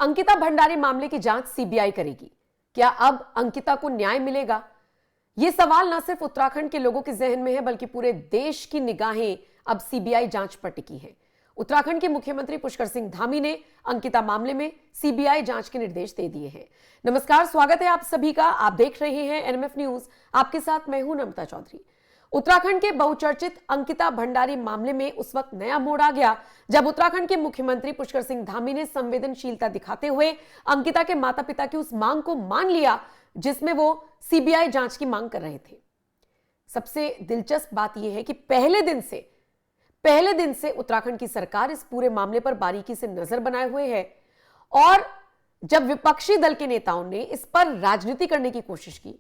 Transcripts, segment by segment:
अंकिता भंडारी मामले की जांच सीबीआई करेगी। क्या अब अंकिता को न्याय मिलेगा? यह सवाल न सिर्फ उत्तराखंड के लोगों के जहन में है, बल्कि पूरे देश की निगाहें अब सीबीआई जांच पर टिकी हैं। उत्तराखंड के मुख्यमंत्री पुष्कर सिंह धामी ने अंकिता मामले में सीबीआई जांच के निर्देश दे दिए हैं। नमस्कार, स्वागत है आप सभी का। आप देख रहे हैं एनएमएफ न्यूज। आपके साथ मैं हूं नमिता चौधरी। उत्तराखंड के बहुचर्चित अंकिता भंडारी मामले में उस वक्त नया मोड़ आ गया जब उत्तराखंड के मुख्यमंत्री पुष्कर सिंह धामी ने संवेदनशीलता दिखाते हुए अंकिता के माता पिता की उस मांग को मान लिया जिसमें वो सीबीआई जांच की मांग कर रहे थे। सबसे दिलचस्प बात यह है कि पहले दिन से उत्तराखंड की सरकार इस पूरे मामले पर बारीकी से नजर बनाए हुए है और जब विपक्षी दल के नेताओं ने इस पर राजनीति करने की कोशिश की,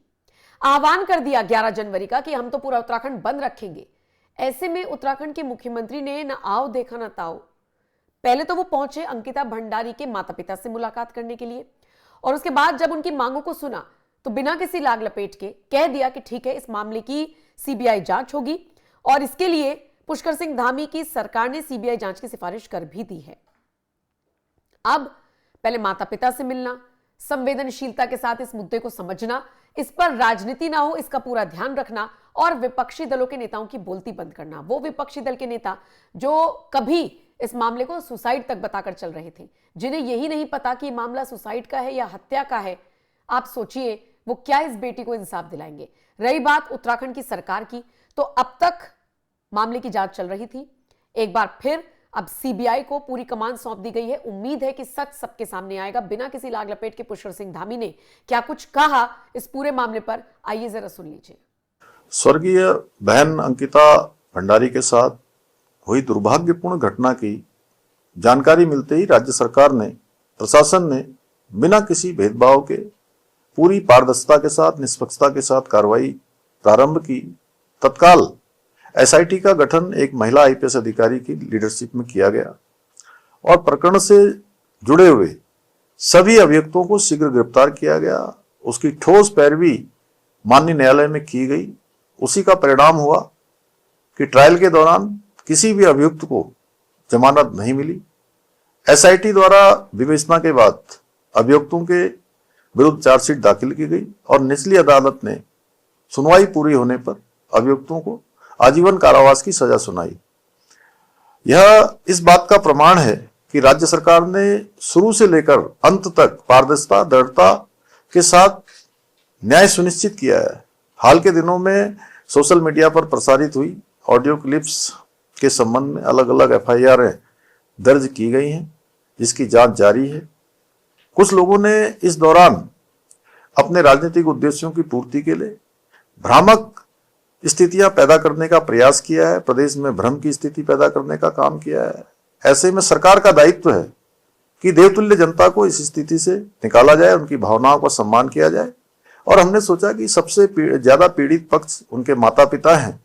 आह्वान कर दिया 11 जनवरी का कि हम तो पूरा उत्तराखंड बंद रखेंगे, ऐसे में उत्तराखंड के मुख्यमंत्री ने न आओ देखा न ताओ। पहले तो वो पहुंचे अंकिता भंडारी के माता पिता से मुलाकात करने के लिए और उसके बाद जब उनकी मांगों को सुना तो बिना किसी लाग लपेट के कह दिया कि ठीक है, इस मामले की सीबीआई जांच होगी और इसके लिए पुष्कर सिंह धामी की सरकार ने सीबीआई जांच की सिफारिश कर भी दी है। अब पहले माता पिता से मिलना, संवेदनशीलता के साथ इस मुद्दे को समझना, इस पर राजनीति ना हो इसका पूरा ध्यान रखना और विपक्षी दलों के नेताओं की बोलती बंद करना। वो विपक्षी दल के नेता जो कभी इस मामले को सुसाइड तक बताकर चल रहे थे, जिन्हें यही नहीं पता कि मामला सुसाइड का है या हत्या का है, आप सोचिए वो क्या इस बेटी को इंसाफ दिलाएंगे। रही बात उत्तराखंड की सरकार की, तो अब तक मामले की जांच चल रही थी। एक बार फिर अब सीबीआई को पूरी कमान सौंप दी गई है। उम्मीद है कि सच सबके सामने आएगा। बिना किसी लाग लपेट के पुष्कर सिंह धामी ने क्या कुछ कहा इस पूरे मामले पर, आइए जरा सुन लीजिए। स्वर्गीय बहन अंकिता भंडारी के साथ हुई दुर्भाग्यपूर्ण घटना की जानकारी मिलते ही राज्य सरकार ने, प्रशासन ने बिना किसी भेदभाव के पूरी पारदर्शिता के साथ, निष्पक्षता के साथ कार्रवाई प्रारंभ की। तत्काल एसआईटी का गठन एक महिला आईपीएस अधिकारी की लीडरशिप में किया गया और प्रकरण से जुड़े हुए सभी अभियुक्तों को शीघ्र गिरफ्तार किया गया। उसकी ठोस पैरवी माननीय न्यायालय में की गई। उसी का परिणाम हुआ कि ट्रायल के दौरान किसी भी अभियुक्त को जमानत नहीं मिली। एसआईटी द्वारा विवेचना के बाद अभियुक्तों के विरुद्ध चार्जशीट दाखिल की गई और निचली अदालत ने सुनवाई पूरी होने पर अभियुक्तों को आजीवन कारावास की सजा सुनाई। यह इस बात का प्रमाण है कि राज्य सरकार ने शुरू से लेकर अंत तक पारदर्शिता, दृढ़ता के साथ न्याय सुनिश्चित किया है। हाल के दिनों में सोशल मीडिया पर प्रसारित हुई ऑडियो क्लिप्स के संबंध में अलग अलग एफआईआर दर्ज की गई हैं, जिसकी जांच जारी है। कुछ लोगों ने इस दौरान अपने राजनीतिक उद्देश्यों की पूर्ति के लिए भ्रामक स्थितियां पैदा करने का प्रयास किया है, प्रदेश में भ्रम की स्थिति पैदा करने का काम किया है। ऐसे में सरकार का दायित्व है कि देवतुल्य जनता को इस स्थिति से निकाला जाए, उनकी भावनाओं का सम्मान किया जाए। और हमने सोचा कि सबसे ज्यादा पीड़ित पक्ष उनके माता पिता हैं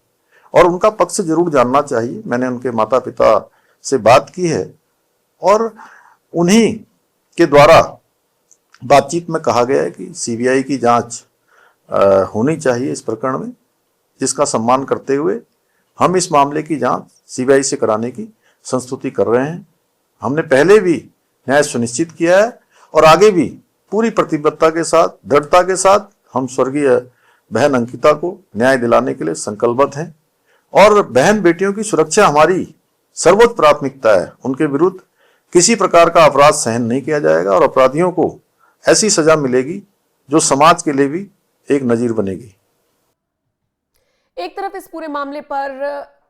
और उनका पक्ष जरूर जानना चाहिए। मैंने उनके माता पिता से बात की है और उन्हीं के द्वारा बातचीत में कहा गया है कि सीबीआई की जांच होनी चाहिए इस प्रकरण में, जिसका सम्मान करते हुए हम इस मामले की जांच सीबीआई से कराने की संस्तुति कर रहे हैं। हमने पहले भी न्याय सुनिश्चित किया है और आगे भी पूरी प्रतिबद्धता के साथ, दृढ़ता के साथ हम स्वर्गीय बहन अंकिता को न्याय दिलाने के लिए संकल्पबद्ध हैं और बहन बेटियों की सुरक्षा हमारी सर्वोच्च प्राथमिकता है। उनके विरुद्ध किसी प्रकार का अपराध सहन नहीं किया जाएगा और अपराधियों को ऐसी सजा मिलेगी जो समाज के लिए भी एक नजीर बनेगी। एक तरफ इस पूरे मामले पर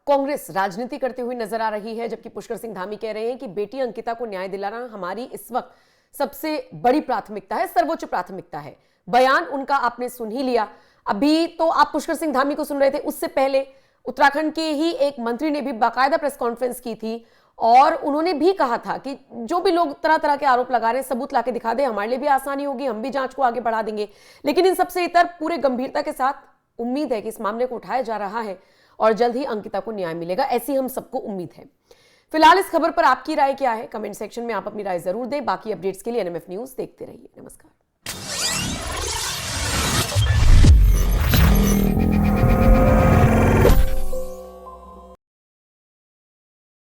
कांग्रेस राजनीति करते हुए नजर आ रही है, जबकि पुष्कर सिंह धामी कह रहे हैं कि बेटी अंकिता को न्याय दिलाना हमारी इस वक्त सबसे बड़ी प्राथमिकता है, सर्वोच्च प्राथमिकता है। बयान उनका आपने सुन ही लिया। अभी तो आप पुष्कर सिंह धामी को सुन रहे थे, उससे पहले उत्तराखंड के ही एक मंत्री ने भी बाकायदा प्रेस कॉन्फ्रेंस की थी और उन्होंने भी कहा था कि जो भी लोग तरह तरह के आरोप लगा रहे हैं, सबूत लाके दिखा दे, हमारे लिए भी आसानी होगी, हम भी जांच को आगे बढ़ा देंगे। लेकिन इन सबसे इतर पूरे गंभीरता के साथ उम्मीद है कि इस मामले को उठाया जा रहा है और जल्द ही अंकिता को न्याय मिलेगा, ऐसी हम सबको उम्मीद है। फिलहाल इस खबर पर आपकी राय क्या है? कमेंट सेक्शन में आप अपनी राय जरूर दें। बाकी अपडेट्स के लिए एनएमएफ न्यूज देखते रहिए। नमस्कार।